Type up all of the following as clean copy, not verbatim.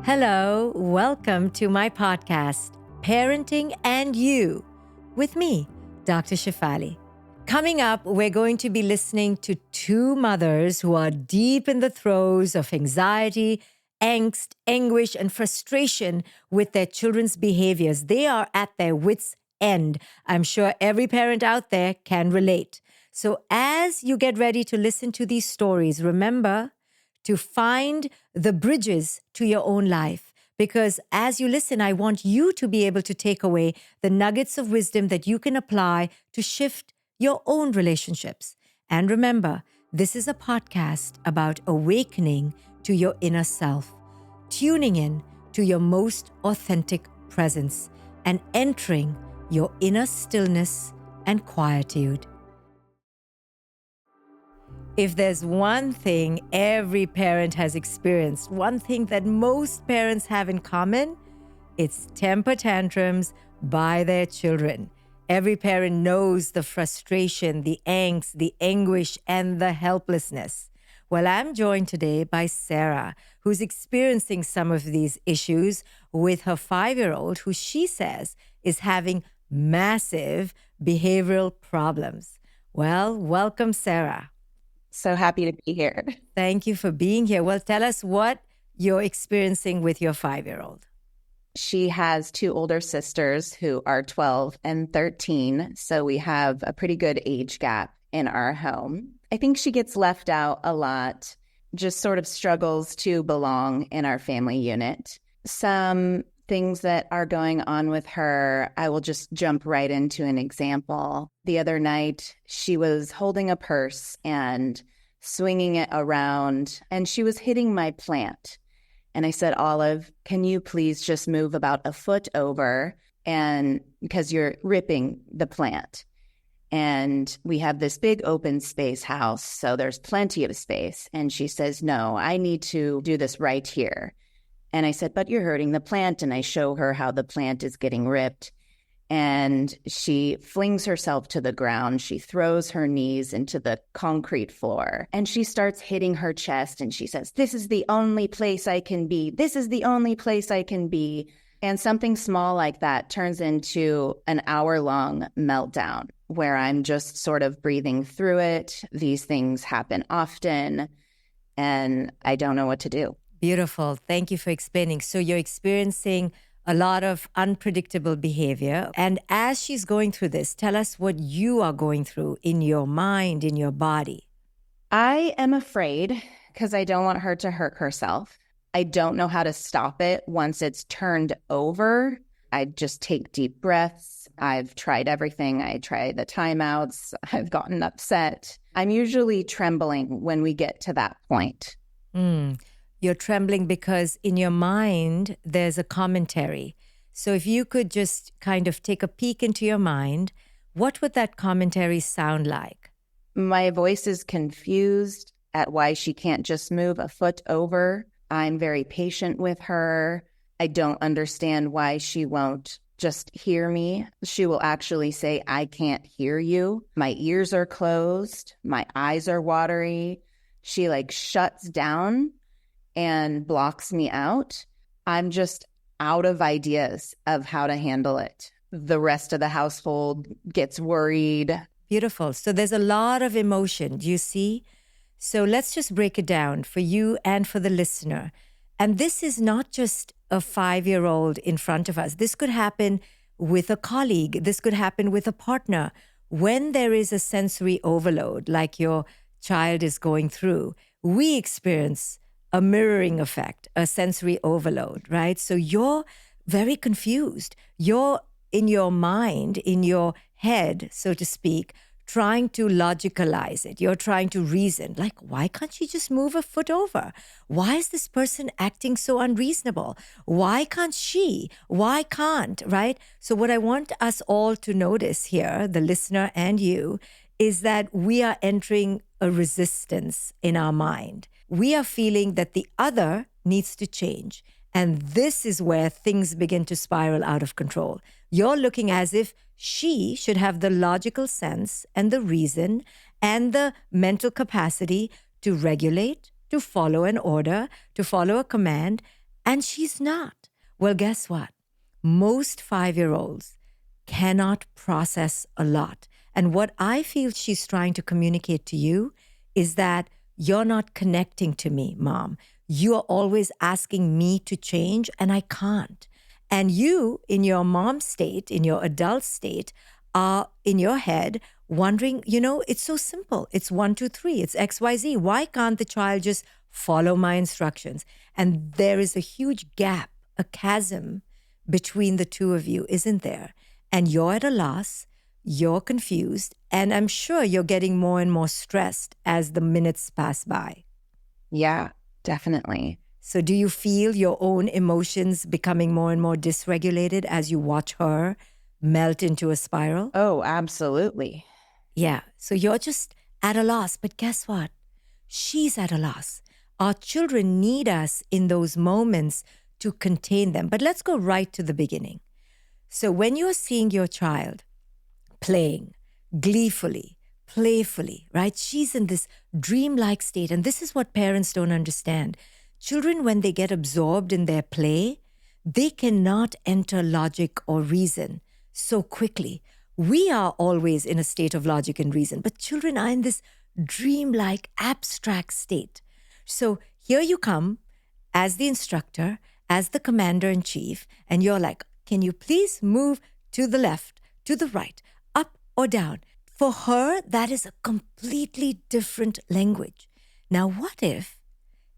Hello, welcome to my podcast, Parenting and You, with me, Dr. Shefali. Coming up, we're going to be listening to two mothers who are deep in the throes of anxiety, angst, anguish, and frustration with their children's behaviors. They are at their wits' end. I'm sure every parent out there can relate. So as you get ready to listen to these stories, remember to find the bridges to your own life. Because as you listen, I want you to be able to take away the nuggets of wisdom that you can apply to shift your own relationships. And remember, this is a podcast about awakening to your inner self, tuning in to your most authentic presence, and entering your inner stillness and quietude. If there's one thing every parent has experienced, one thing that most parents have in common, it's temper tantrums by their children. Every parent knows the frustration, the angst, the anguish, and the helplessness. Well, I'm joined today by Sarah, who's experiencing some of these issues with her 5-year-old, who she says is having massive behavioral problems. Well, welcome, Sarah. So happy to be here. Thank you for being here. Well, tell us what you're experiencing with your 5-year-old. She has two older sisters who are 12 and 13. So we have a pretty good age gap in our home. I think she gets left out a lot, just sort of struggles to belong in our family unit. Some things that are going on with her, I will just jump right into an example. The other night, she was holding a purse and swinging it around, and she was hitting my plant. And I said, Olive, can you please just move about a foot over, and because you're ripping the plant. And we have this big open space house, so there's plenty of space. And she says, no, I need to do this right here. And I said, but you're hurting the plant. And I show her how the plant is getting ripped. And she flings herself to the ground. She throws her knees into the concrete floor. And she starts hitting her chest. And she says, this is the only place I can be. This is the only place I can be. And something small like that turns into an hour-long meltdown where I'm just sort of breathing through it. These things happen often. And I don't know what to do. Beautiful. Thank you for explaining. So you're experiencing a lot of unpredictable behavior. And as she's going through this, tell us what you are going through in your mind, in your body. I am afraid because I don't want her to hurt herself. I don't know how to stop it once it's turned over. I just take deep breaths. I've tried everything. I tried the timeouts. I've gotten upset. I'm usually trembling when we get to that point. You're trembling because in your mind, there's a commentary. So if you could just kind of take a peek into your mind, what would that commentary sound like? My voice is confused at why she can't just move a foot over. I'm very patient with her. I don't understand why she won't just hear me. She will actually say, I can't hear you. My ears are closed. My eyes are watery. She shuts down and blocks me out. I'm just out of ideas of how to handle it. The rest of the household gets worried. Beautiful. So there's a lot of emotion, do you see? So let's just break it down for you and for the listener. And this is not just a 5-year-old in front of us. This could happen with a colleague. This could happen with a partner. When there is a sensory overload, like your child is going through, we experience a mirroring effect, a sensory overload, right? So you're very confused. You're in your mind, in your head, so to speak, trying to logicalize it. You're trying to reason, why can't she just move a foot over? Why is this person acting so unreasonable? Why can't she? Why can't, right? So what I want us all to notice here, the listener and you, is that we are entering a resistance in our mind. We are feeling that the other needs to change. And this is where things begin to spiral out of control. You're looking as if she should have the logical sense and the reason and the mental capacity to regulate, to follow an order, to follow a command. And she's not. Well, guess what? Most 5-year-olds cannot process a lot. And what I feel she's trying to communicate to you is that you're not connecting to me, Mom. You are always asking me to change, and I can't. And you, in your mom state, in your adult state, are in your head wondering, it's so simple. It's 1, 2, 3. It's XYZ. Why can't the child just follow my instructions? And there is a huge gap, a chasm between the two of you, isn't there? And you're at a loss, you're confused, and I'm sure you're getting more and more stressed as the minutes pass by. Yeah, definitely. So do you feel your own emotions becoming more and more dysregulated as you watch her melt into a spiral? Oh, absolutely. Yeah. So you're just at a loss. But guess what? She's at a loss. Our children need us in those moments to contain them. But let's go right to the beginning. So when you're seeing your child playing gleefully, playfully, right? She's in this dreamlike state. And this is what parents don't understand. Children, when they get absorbed in their play, they cannot enter logic or reason so quickly. We are always in a state of logic and reason, but children are in this dreamlike, abstract state. So here you come as the instructor, as the commander-in-chief, and you're like, can you please move to the left, to the right, up or down? For her, that is a completely different language. Now, what if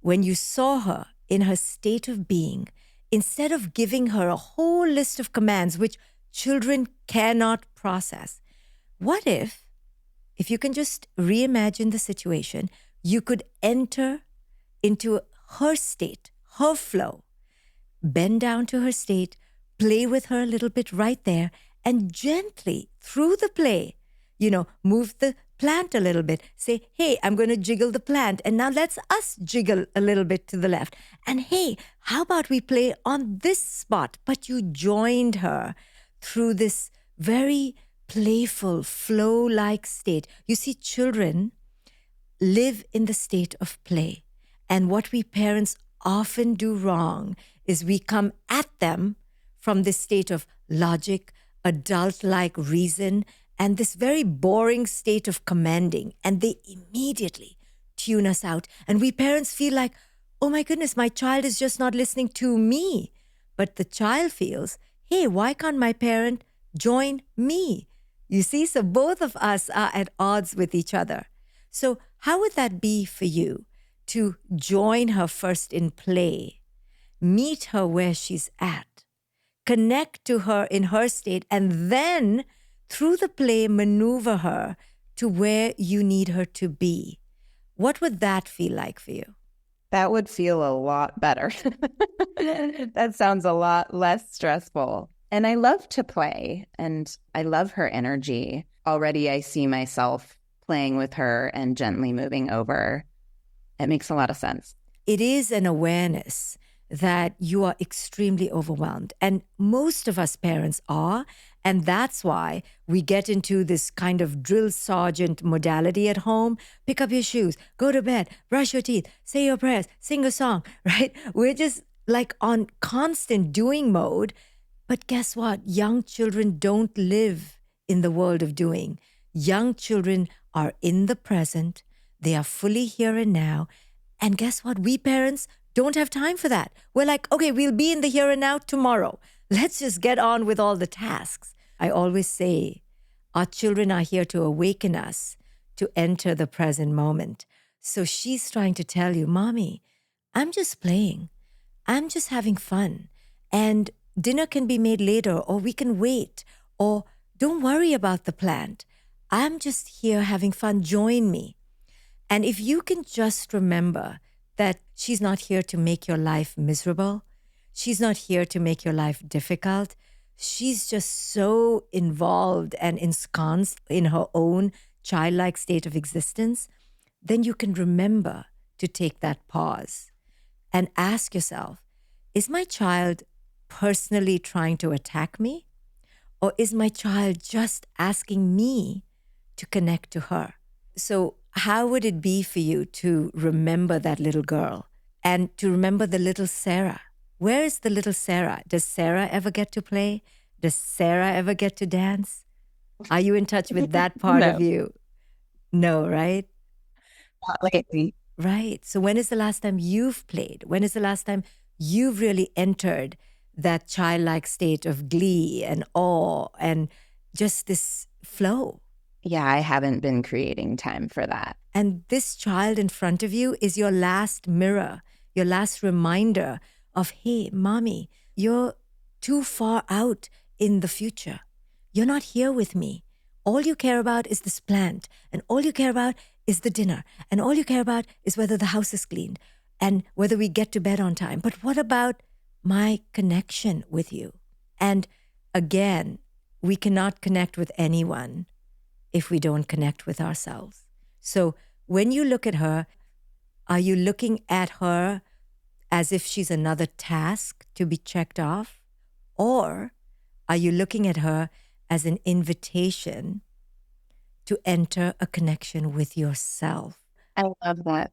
when you saw her in her state of being, instead of giving her a whole list of commands which children cannot process, what if you can just reimagine the situation, you could enter into her state, her flow, bend down to her state, play with her a little bit right there, and gently, through the play, move the plant a little bit. Say, hey, I'm going to jiggle the plant. And now let's us jiggle a little bit to the left. And hey, how about we play on this spot? But you joined her through this very playful, flow-like state. You see, children live in the state of play. And what we parents often do wrong is we come at them from this state of logic, adult-like reason, and this very boring state of commanding. And they immediately tune us out. And we parents feel like, oh my goodness, my child is just not listening to me. But the child feels, hey, why can't my parent join me? You see, so both of us are at odds with each other. So how would that be for you to join her first in play, meet her where she's at, connect to her in her state, and then through the play, maneuver her to where you need her to be? What would that feel like for you? That would feel a lot better. That sounds a lot less stressful. And I love to play, and I love her energy. Already I see myself playing with her and gently moving over. It makes a lot of sense. It is an awareness that you are extremely overwhelmed. And most of us parents are. And that's why we get into this kind of drill sergeant modality at home. Pick up your shoes, go to bed, brush your teeth, say your prayers, sing a song, right? We're just like on constant doing mode. But guess what? Young children don't live in the world of doing. Young children are in the present. They are fully here and now. And guess what? We parents don't have time for that. We're like, okay, we'll be in the here and now tomorrow. Let's just get on with all the tasks. I always say our children are here to awaken us to enter the present moment. So she's trying to tell you, Mommy, I'm just playing. I'm just having fun. And dinner can be made later, or we can wait, or don't worry about the plant. I'm just here having fun. Join me. And if you can just remember that she's not here to make your life miserable, she's not here to make your life difficult, she's just so involved and ensconced in her own childlike state of existence, then you can remember to take that pause and ask yourself, is my child personally trying to attack me? Or is my child just asking me to connect to her? So how would it be for you to remember that little girl and to remember the little Sarah Where is the little Sarah? Does Sarah ever get to play? Does Sarah ever get to dance? Are you in touch with that part of No, you? No, right? not lately. Right. So when is the last time you've played? When is the last time you've really entered that childlike state of glee and awe and just this flow? Yeah, I haven't been creating time for that. And this child in front of you is your last mirror, your last reminder of, hey, mommy, you're too far out in the future. You're not here with me. All you care about is this plant, and all you care about is the dinner, and all you care about is whether the house is cleaned and whether we get to bed on time. But what about my connection with you? And again, we cannot connect with anyone if we don't connect with ourselves. So when you look at her, are you looking at her as if she's another task to be checked off? Or are you looking at her as an invitation to enter a connection with yourself? I love that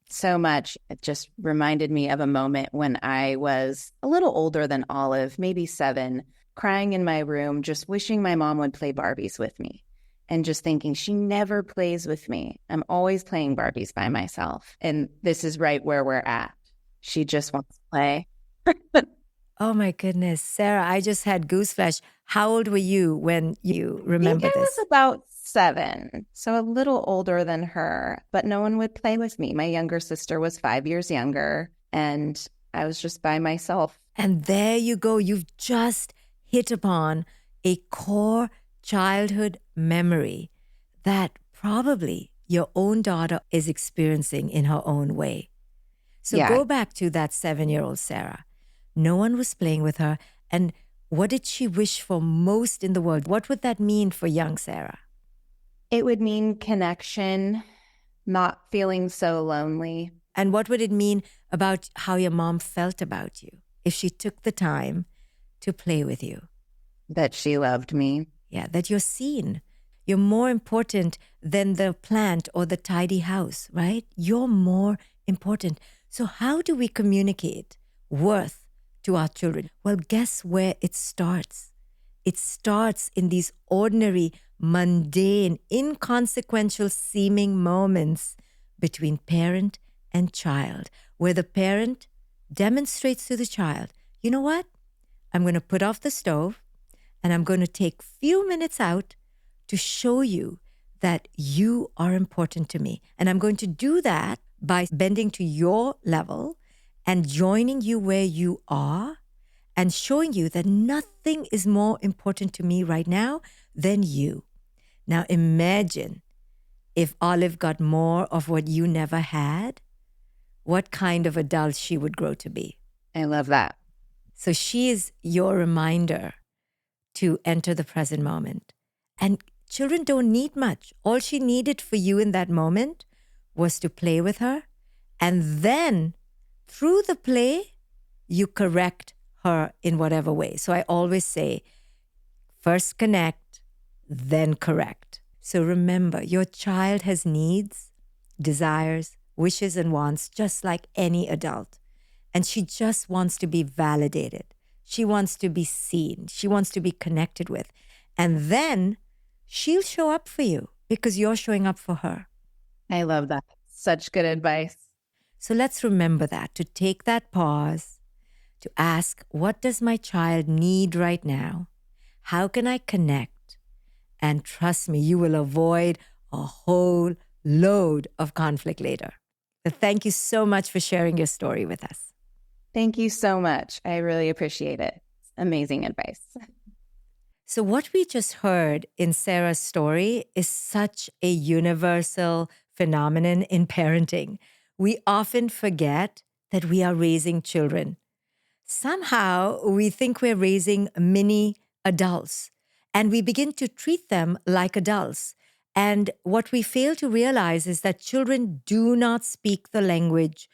so much. It just reminded me of a moment when I was a little older than Olive, maybe 7, crying in my room, just wishing my mom would play Barbies with me. And just thinking, she never plays with me. I'm always playing Barbies by myself. And this is right where we're at. She just wants to play. Oh my goodness, Sarah, I just had gooseflesh. How old were you when you remember I think I this? was about 7, so a little older than her, but no one would play with me. My younger sister was 5 years younger, and I was just by myself. And there you go. You've just hit upon a core childhood memory that probably your own daughter is experiencing in her own way. So Yeah. go back to that 7-year-old Sarah. No one was playing with her. And what did she wish for most in the world? What would that mean for young Sarah? It would mean connection, not feeling so lonely. And what would it mean about how your mom felt about you if she took the time to play with you? That she loved me. Yeah, that you're seen. You're more important than the plant or the tidy house, right? You're more important. So how do we communicate worth to our children? Well, guess where it starts? It starts in these ordinary, mundane, inconsequential seeming moments between parent and child, where the parent demonstrates to the child, you know what? I'm going to put off the stove and I'm going to take few minutes out to show you that you are important to me. And I'm going to do that by bending to your level and joining you where you are and showing you that nothing is more important to me right now than you. Now imagine if Olive got more of what you never had, what kind of adult she would grow to be. I love that. So she is your reminder to enter the present moment. And children don't need much. All she needed for you in that moment was to play with her. And then through the play, you correct her in whatever way. So I always say, first connect, then correct. So remember, your child has needs, desires, wishes, and wants just like any adult. And she just wants to be validated. She wants to be seen. She wants to be connected with. And then she'll show up for you because you're showing up for her. I love that. Such good advice. So let's remember that, to take that pause, to ask, what does my child need right now? How can I connect? And trust me, you will avoid a whole load of conflict later. So thank you so much for sharing your story with us. Thank you so much. I really appreciate it. Amazing advice. So what we just heard in Sarah's story is such a universal phenomenon in parenting. We often forget that we are raising children. Somehow we think we're raising mini adults and we begin to treat them like adults. And what we fail to realize is that children do not speak the language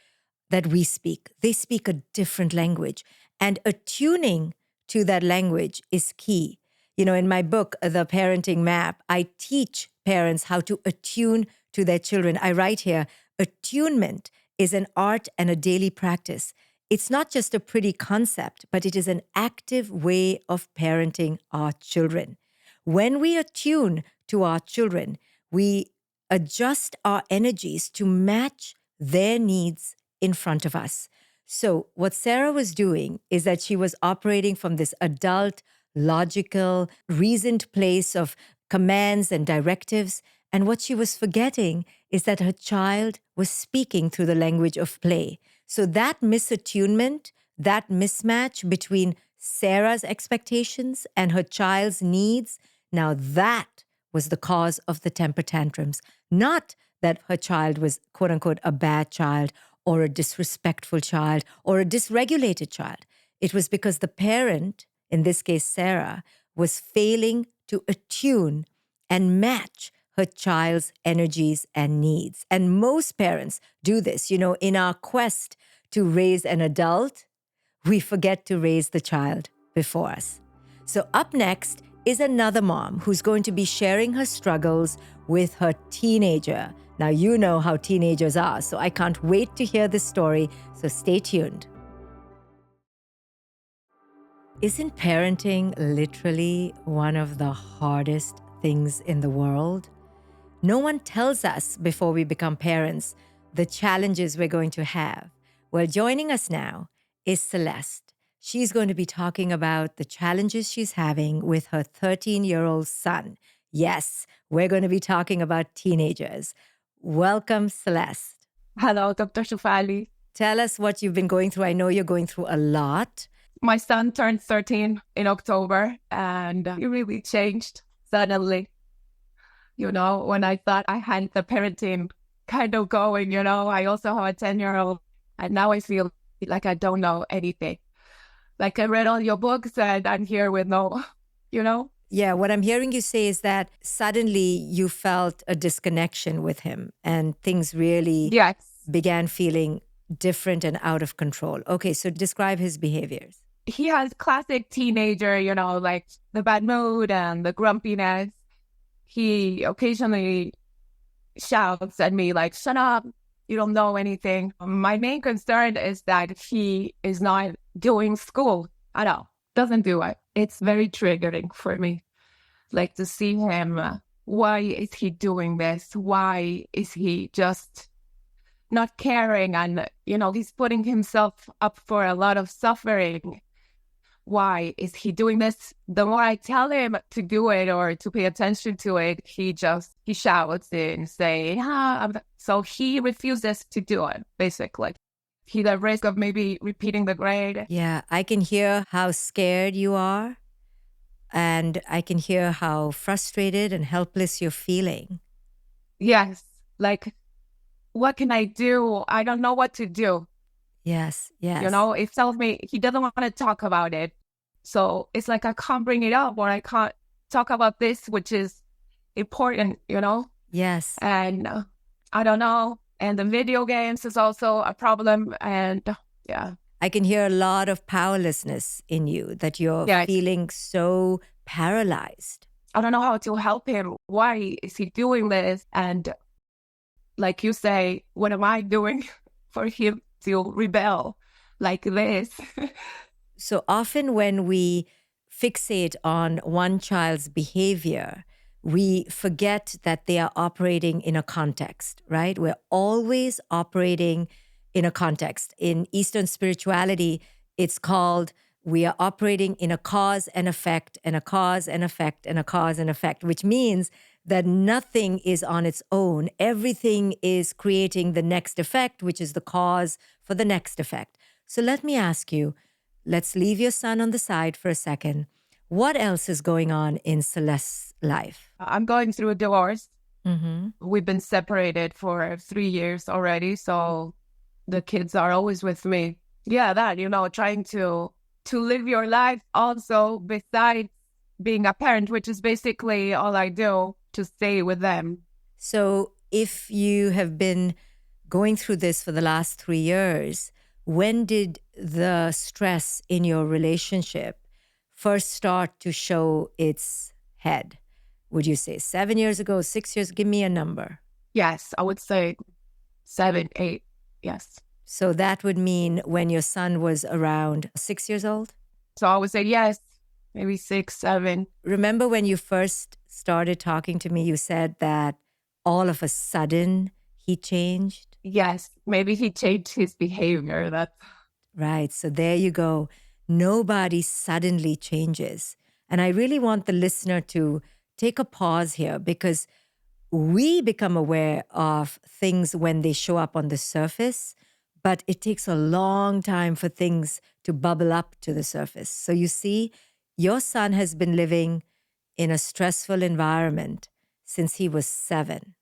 that we speak. They speak a different language. And attuning to that language is key. You know, in my book, The Parenting Map, I teach parents how to attune to their children. I write here, attunement is an art and a daily practice. It's not just a pretty concept, but it is an active way of parenting our children. When we attune to our children, we adjust our energies to match their needs in front of us. So, what Sarah was doing is that she was operating from this adult, logical, reasoned place of commands and directives. And what she was forgetting is that her child was speaking through the language of play. So, that misattunement, that mismatch between Sarah's expectations and her child's needs, now that was the cause of the temper tantrums. Not that her child was, quote unquote, a bad child or a disrespectful child or a dysregulated child. It was because the parent, in this case Sarah, was failing to attune and match her child's energies and needs. And most parents do this. You know, in our quest to raise an adult, we forget to raise the child before us. So up next is another mom who's going to be sharing her struggles with her teenager. Now, you know how teenagers are, so I can't wait to hear this story, so stay tuned. Isn't parenting literally one of the hardest things in the world? No one tells us before we become parents the challenges we're going to have. Well, joining us now is Celeste. She's going to be talking about the challenges she's having with her 13-year-old son. Yes, we're going to be talking about teenagers. Welcome, Celeste. Hello, Dr. Shefali. Tell us what you've been going through. I know you're going through a lot. My son turned 13 in October, and it really changed suddenly. You know, when I thought I had the parenting kind of going, you know, I also have a 10-year-old, and now I feel like I don't know anything. Like I read all your books and I'm here with no, you know? Yeah, what I'm hearing you say is that suddenly you felt a disconnection with him and things really began feeling different and out of control. Okay, so describe his behaviors. He has classic teenager, you know, like the bad mood and the grumpiness. He occasionally shouts at me like, shut up, you don't know anything. My main concern is that he is not doing school at all. Doesn't do it. It's very triggering for me. Like to see him, why is he doing this? Why is he just not caring? And, you know, he's putting himself up for a lot of suffering. Why is he doing this? The more I tell him to do it or to pay attention to it, he shouts and say, so he refuses to do it, basically. He's at risk of maybe repeating the grade. Yeah, I can hear how scared you are. And I can hear how frustrated and helpless you're feeling. Yes. Like, what can I do? I don't know what to do. Yes. You know, it tells me he doesn't want to talk about it. So it's like I can't bring it up or I can't talk about this, which is important, you know? Yes. And I don't know. And the video games is also a problem. And yeah. I can hear a lot of powerlessness in you, that you're feeling so paralyzed. I don't know how to help him. Why is he doing this? And like you say, what am I doing for him to rebel like this? So often when we fixate on one child's behavior, we forget that they are operating in a context, right? We're always operating in a context. In Eastern spirituality, it's called we are operating in a cause and effect and a cause and effect and a cause and effect, which means that nothing is on its own. Everything is creating the next effect, which is the cause for the next effect. So let me ask you, let's leave your son on the side for a second. What else is going on in Celeste's life? I'm going through a divorce. Mm-hmm. We've been separated for 3 years already, so the kids are always with me. Yeah, that, you know, trying to live your life also besides being a parent, which is basically all I do, to stay with them. So if you have been going through this for the last 3 years, when did the stress in your relationship first start to show its head? Would you say 7 years ago, 6 years? Give me a number. Yes, I would say 7, 8. Yes. So that would mean when your son was around 6 years old? So I would say yes, maybe 6, 7. Remember when you first started talking to me, you said that all of a sudden he changed? Yes, maybe he changed his behavior. That's Right. So there you go. Nobody suddenly changes. And I really want the listener to take a pause here, because we become aware of things when they show up on the surface, but it takes a long time for things to bubble up to the surface. So you see, your son has been living in a stressful environment since he was 7.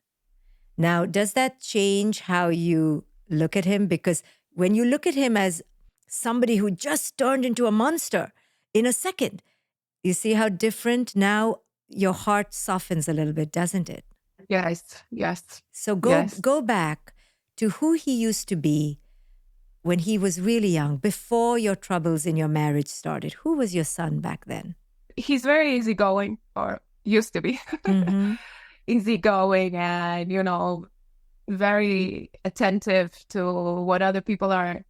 Now, does that change how you look at him? Because when you look at him as somebody who just turned into a monster in a second, you see how different now your heart softens a little bit, doesn't it? yes, yes. So go Yes. go back to who he used to be when he was really young, before your troubles in your marriage started. Who was your son back then? He's very easygoing, or used to be. Mm-hmm. Easygoing and, very attentive to what other people are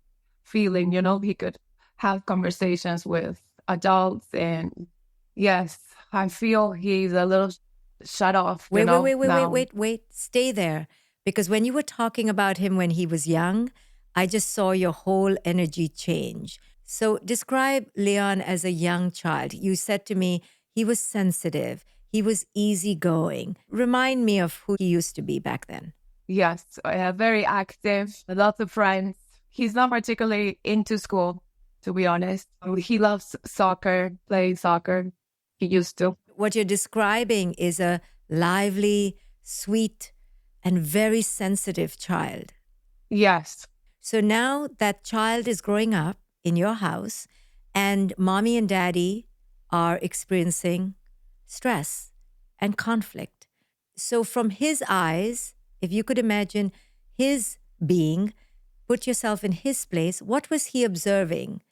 feeling. He could have conversations with adults. And yes, I feel he's a little shut off, now. Wait. Stay there. Because when you were talking about him when he was young, I just saw your whole energy change. So describe Leon as a young child. You said to me he was sensitive, he was easygoing. Remind me of who he used to be back then. Yes, very active, lots of friends. He's not particularly into school, to be honest. He loves soccer, playing soccer. He used to. What you're describing is a lively, sweet, and very sensitive child. Yes. So now that child is growing up in your house, and mommy and daddy are experiencing stress and conflict. So from his eyes, if you could imagine his being, put yourself in his place, what was he observing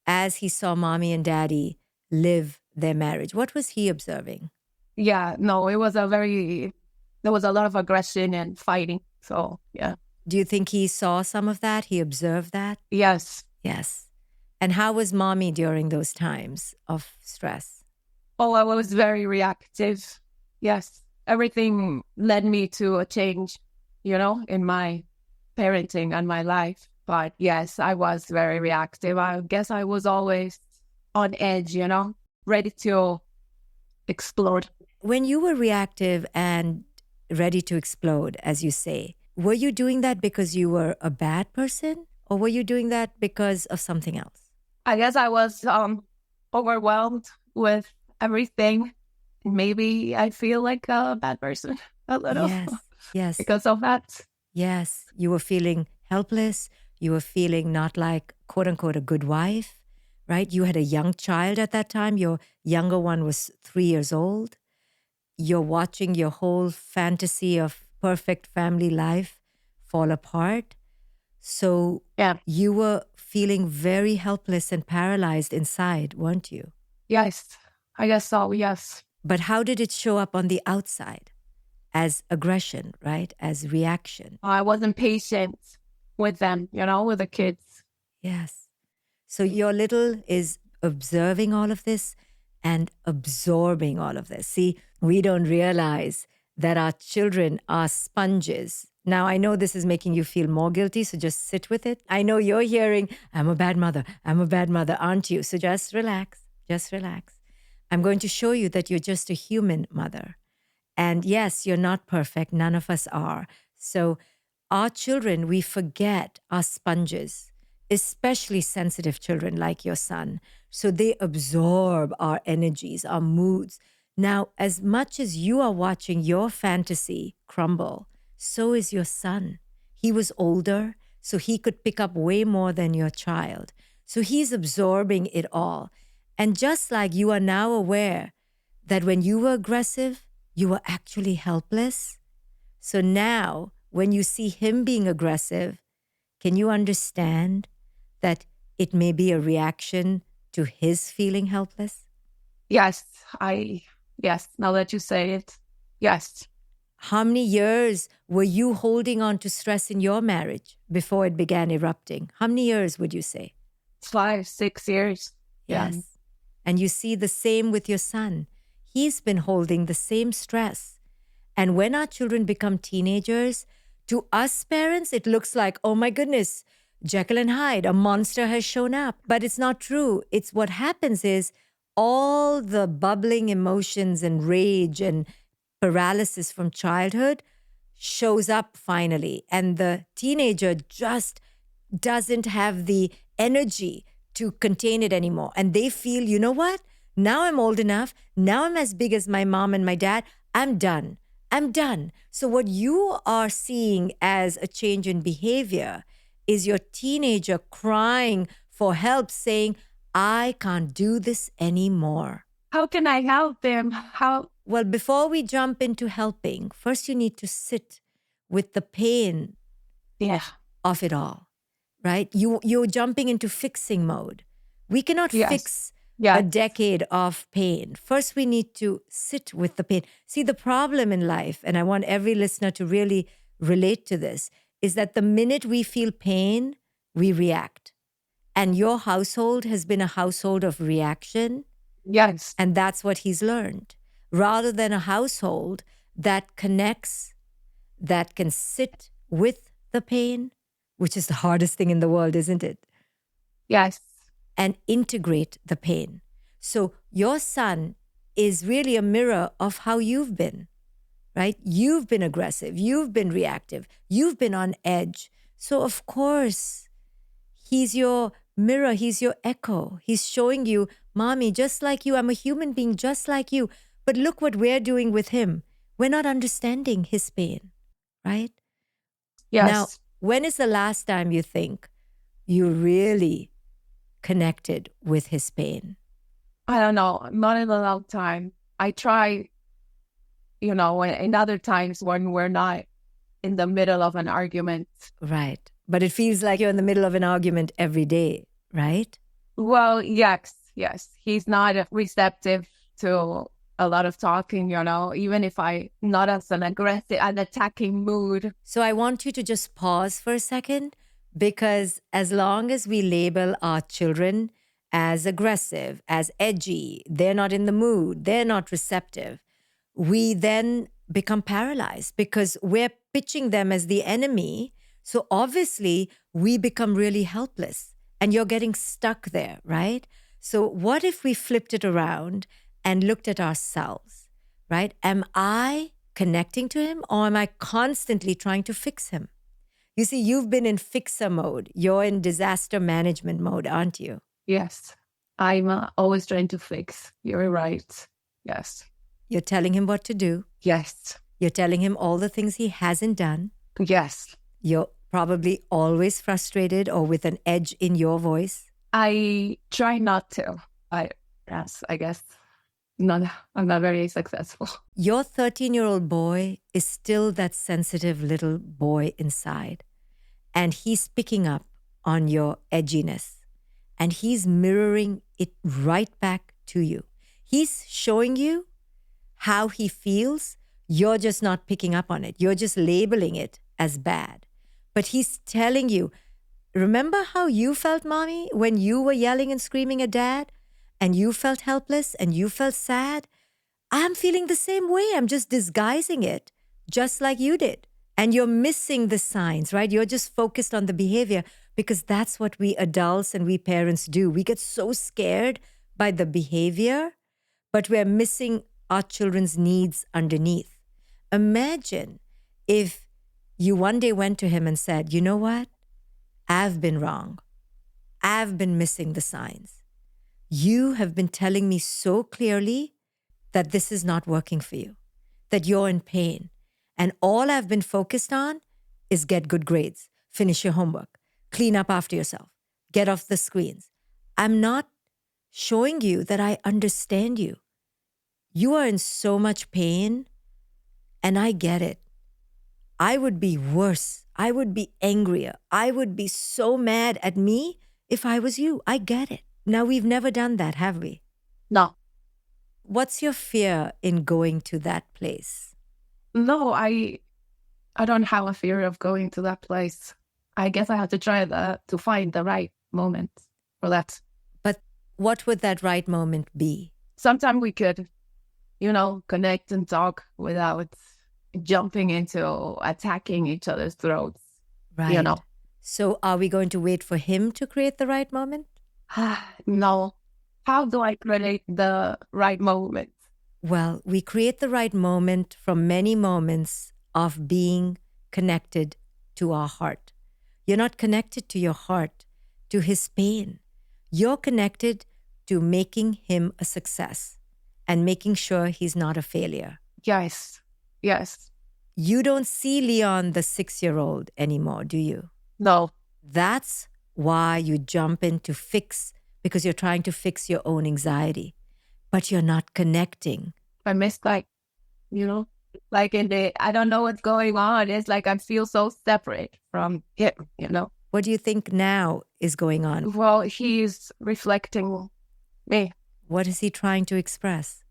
as he saw mommy and daddy live their marriage? What was he observing? Yeah, no, there was a lot of aggression and fighting. So, yeah. Do you think he saw some of that? He observed that? Yes. Yes. And how was mommy during those times of stress? Oh, I was very reactive. Yes. Everything led me to a change, in my parenting and my life. But yes, I was very reactive. I guess I was always on edge, ready to explode. When you were reactive and ready to explode, as you say, were you doing that because you were a bad person, or were you doing that because of something else? I guess I was overwhelmed with everything. Maybe I feel like a bad person a little. Yes. Because of that. Yes. You were feeling helpless. You were feeling not like, quote unquote, a good wife, right? You had a young child at that time. Your younger one was 3 years old. You're watching your whole fantasy of perfect family life fall apart. So you were feeling very helpless and paralyzed inside, weren't you? Yes, I guess so, yes. But how did it show up on the outside? As aggression, right? As reaction. I wasn't patient with them, with the kids. Yes. So your little is observing all of this and absorbing all of this. See, we don't realize that our children are sponges. Now, I know this is making you feel more guilty, so just sit with it. I know you're hearing, I'm a bad mother, aren't you? So just relax. I'm going to show you that you're just a human mother. And yes, you're not perfect. None of us are. So our children, we forget, are sponges, especially sensitive children like your son. So they absorb our energies, our moods. Now, as much as you are watching your fantasy crumble, so is your son. He was older, so he could pick up way more than your child. So he's absorbing it all. And just like you are now aware that when you were aggressive, you were actually helpless. So now, when you see him being aggressive, can you understand that it may be a reaction to his feeling helpless? Yes, now that you say it, yes. How many years were you holding on to stress in your marriage before it began erupting? How many years would you say? 5, 6 years. Yeah. Yes. And you see the same with your son. He's been holding the same stress. And when our children become teenagers, to us parents, it looks like, oh my goodness, Jekyll and Hyde, a monster has shown up. But it's not true. It's what happens is all the bubbling emotions and rage and paralysis from childhood shows up finally. And the teenager just doesn't have the energy to contain it anymore. And they feel, you know what? Now I'm old enough. Now I'm as big as my mom and my dad. I'm done. I'm done. So what you are seeing as a change in behavior is your teenager crying for help, saying, I can't do this anymore. How can I help them? How? Well, before we jump into helping, first you need to sit with the pain Yeah. of it all, right? You're jumping into fixing mode. We cannot fix a decade of pain. First, we need to sit with the pain. See, the problem in life, and I want every listener to really relate to this, is that the minute we feel pain, we react. And your household has been a household of reaction. Yes. And that's what he's learned. Rather than a household that connects, that can sit with the pain, which is the hardest thing in the world, isn't it? Yes. And integrate the pain. So your son is really a mirror of how you've been, right? You've been aggressive. You've been reactive. You've been on edge. So of course, he's your mirror. He's your echo. He's showing you, Mommy, just like you, I'm a human being just like you. But look what we're doing with him. We're not understanding his pain, right? Yes. Now, when is the last time you think you really connected with his pain? I don't know. Not in a long time. I try, in other times when we're not in the middle of an argument. Right. But it feels like you're in the middle of an argument every day, right? Well, yes. He's not receptive to a lot of talking, even if I not as an aggressive and attacking mood. So I want you to just pause for a second, because as long as we label our children as aggressive, as edgy, they're not in the mood, they're not receptive, we then become paralyzed because we're pitching them as the enemy. So obviously we become really helpless and you're getting stuck there, right? So what if we flipped it around and looked at ourselves, right? Am I connecting to him, or am I constantly trying to fix him? You see, you've been in fixer mode. You're in disaster management mode, aren't you? Yes. I'm always trying to fix. You're right. Yes. You're telling him what to do. Yes. You're telling him all the things he hasn't done. Yes. You're probably always frustrated or with an edge in your voice. I try not to. I guess. I'm not very successful. Your 13-year-old boy is still that sensitive little boy inside. And he's picking up on your edginess. And he's mirroring it right back to you. He's showing you how he feels. You're just not picking up on it. You're just labeling it as bad. But he's telling you, remember how you felt, Mommy, when you were yelling and screaming at Dad? And you felt helpless and you felt sad? I'm feeling the same way. I'm just disguising it, just like you did. And you're missing the signs, right? You're just focused on the behavior, because that's what we adults and we parents do. We get so scared by the behavior, but we're missing our children's needs underneath. Imagine if you one day went to him and said, you know what? I've been wrong. I've been missing the signs. You have been telling me so clearly that this is not working for you, that you're in pain. And all I've been focused on is get good grades, finish your homework, clean up after yourself, get off the screens. I'm not showing you that I understand you. You are in so much pain, and I get it. I would be worse. I would be angrier. I would be so mad at me if I was you. I get it. Now, we've never done that, have we? No. What's your fear in going to that place? No, I don't have a fear of going to that place. I guess I have to try to find the right moment for that. But what would that right moment be? Sometimes we could, connect and talk without jumping into attacking each other's throats. Right. So are we going to wait for him to create the right moment? No. How do I create the right moment? Well, we create the right moment from many moments of being connected to our heart. You're not connected to your heart, to his pain. You're connected to making him a success and making sure he's not a failure. Yes. Yes. You don't see Leon, the 6-year-old, anymore, do you? No. That's why you jump in to fix, because you're trying to fix your own anxiety, but you're not connecting. I miss I don't know what's going on. It's like I feel so separate from him, What do you think now is going on? Well, he's reflecting me. What is he trying to express?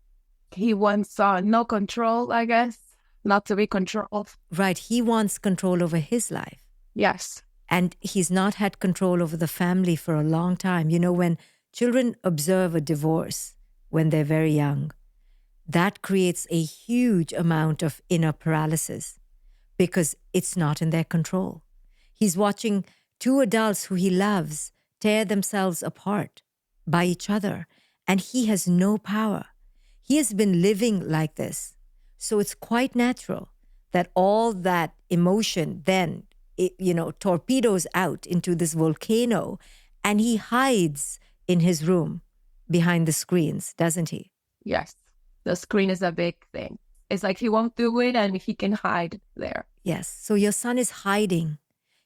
He wants no control, I guess, not to be controlled. Right. He wants control over his life. Yes. And he's not had control over the family for a long time. When children observe a divorce when they're very young, that creates a huge amount of inner paralysis because it's not in their control. He's watching two adults who he loves tear themselves apart by each other, and he has no power. He has been living like this. So it's quite natural that all that emotion then, torpedoes out into this volcano, and he hides in his room behind the screens, doesn't he? Yes. The screen is a big thing. It's like he won't do it and he can hide there. Yes. So your son is hiding.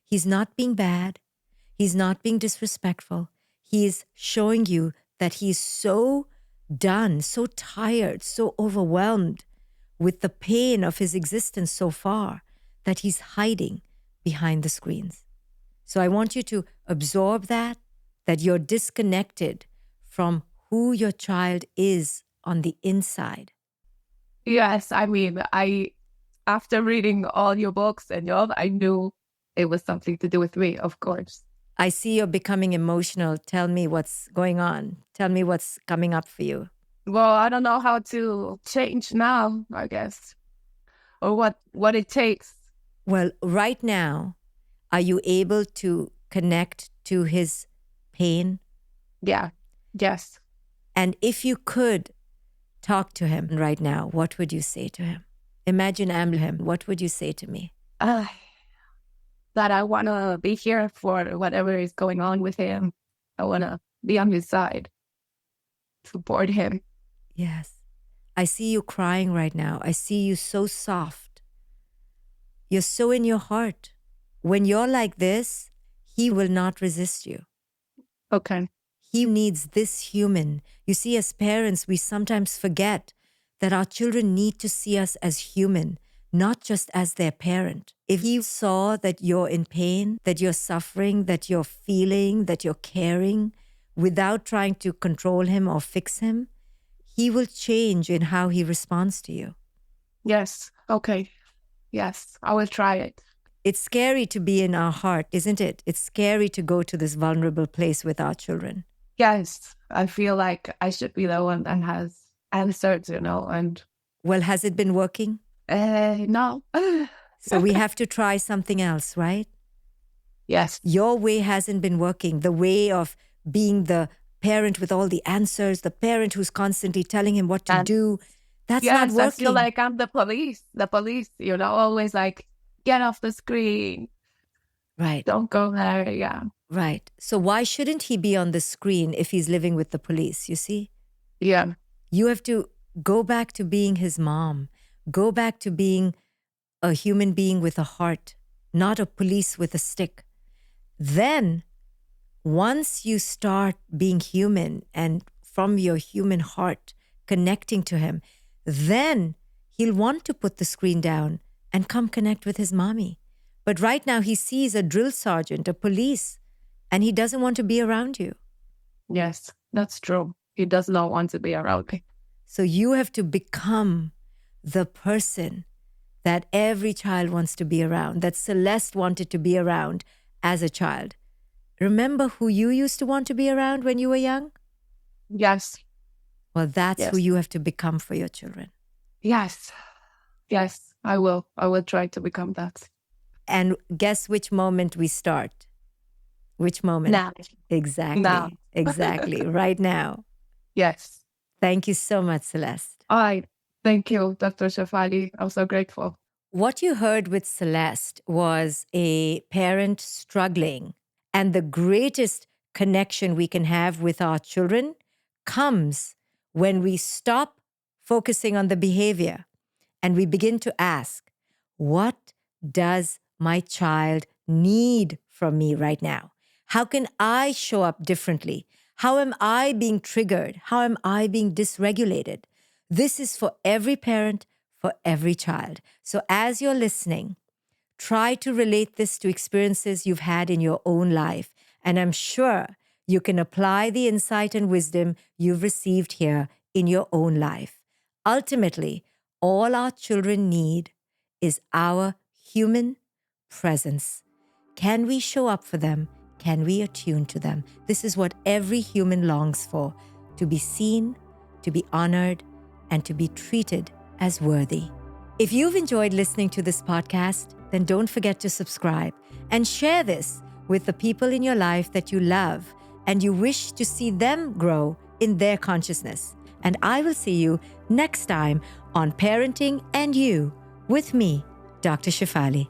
He's not being bad. He's not being disrespectful. He is showing you that he's so done, so tired, so overwhelmed with the pain of his existence so far that he's hiding behind the screens. So I want you to absorb that you're disconnected from who your child is on the inside. Yes, I mean, after reading all your books and I knew it was something to do with me, of course. I see you're becoming emotional. Tell me what's going on. Tell me what's coming up for you. Well, I don't know how to change now, I guess, or what it takes. Well, right now, are you able to connect to his pain? Yeah. Yes. And if you could talk to him right now, what would you say to him? Imagine I'm him. What would you say to me? That I want to be here for whatever is going on with him. I want to be on his side, support him. Yes. I see you crying right now. I see you so soft. You're so in your heart. When you're like this, he will not resist you. Okay. He needs this human. You see, as parents, we sometimes forget that our children need to see us as human, not just as their parent. If he saw that you're in pain, that you're suffering, that you're feeling, that you're caring, without trying to control him or fix him, he will change in how he responds to you. Yes. Okay. Yes, I will try it. It's scary to be in our heart, isn't it? It's scary to go to this vulnerable place with our children. Yes, I feel like I should be the one that has answers, and... Well, has it been working? No. So we have to try something else, right? Yes. Your way hasn't been working. The way of being the parent with all the answers, the parent who's constantly telling him what to do, that's not working. Yes, I feel like I'm the police, always like, get off the screen. Right. Don't go there, yeah. Right. So why shouldn't he be on the screen if he's living with the police, you see? Yeah. You have to go back to being his mom. Go back to being a human being with a heart, not a police with a stick. Then, once you start being human and from your human heart connecting to him, then he'll want to put the screen down and come connect with his mommy. But right now he sees a drill sergeant, a police, and he doesn't want to be around you. Yes, that's true. He does not want to be around me. So you have to become the person that every child wants to be around, that Celeste wanted to be around as a child. Remember who you used to want to be around when you were young? Yes. Well, that's who Yes. you have to become for your children. Yes. Yes, I will. I will try to become that. And guess which moment we start? Which moment? Now. Exactly. Now. Exactly. Right now. Yes. Thank you so much, Celeste. All right. Thank you, Dr. Shefali. I'm so grateful. What you heard with Celeste was a parent struggling. And the greatest connection we can have with our children comes when we stop focusing on the behavior and we begin to ask, what does my child need from me right now? How can I show up differently? How am I being triggered? How am I being dysregulated? This is for every parent, for every child. So as you're listening, try to relate this to experiences you've had in your own life. And I'm sure you can apply the insight and wisdom you've received here in your own life. Ultimately, all our children need is our human presence. Can we show up for them? Can we attune to them? This is what every human longs for, to be seen, to be honored, and to be treated as worthy. If you've enjoyed listening to this podcast, then don't forget to subscribe and share this with the people in your life that you love and you wish to see them grow in their consciousness. And I will see you next time on Parenting and You with me, Dr. Shefali.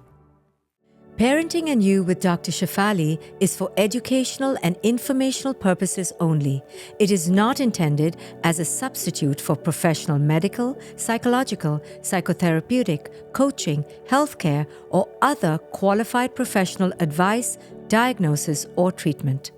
Parenting and You with Dr. Shefali is for educational and informational purposes only. It is not intended as a substitute for professional medical, psychological, psychotherapeutic, coaching, healthcare, or other qualified professional advice, diagnosis, or treatment.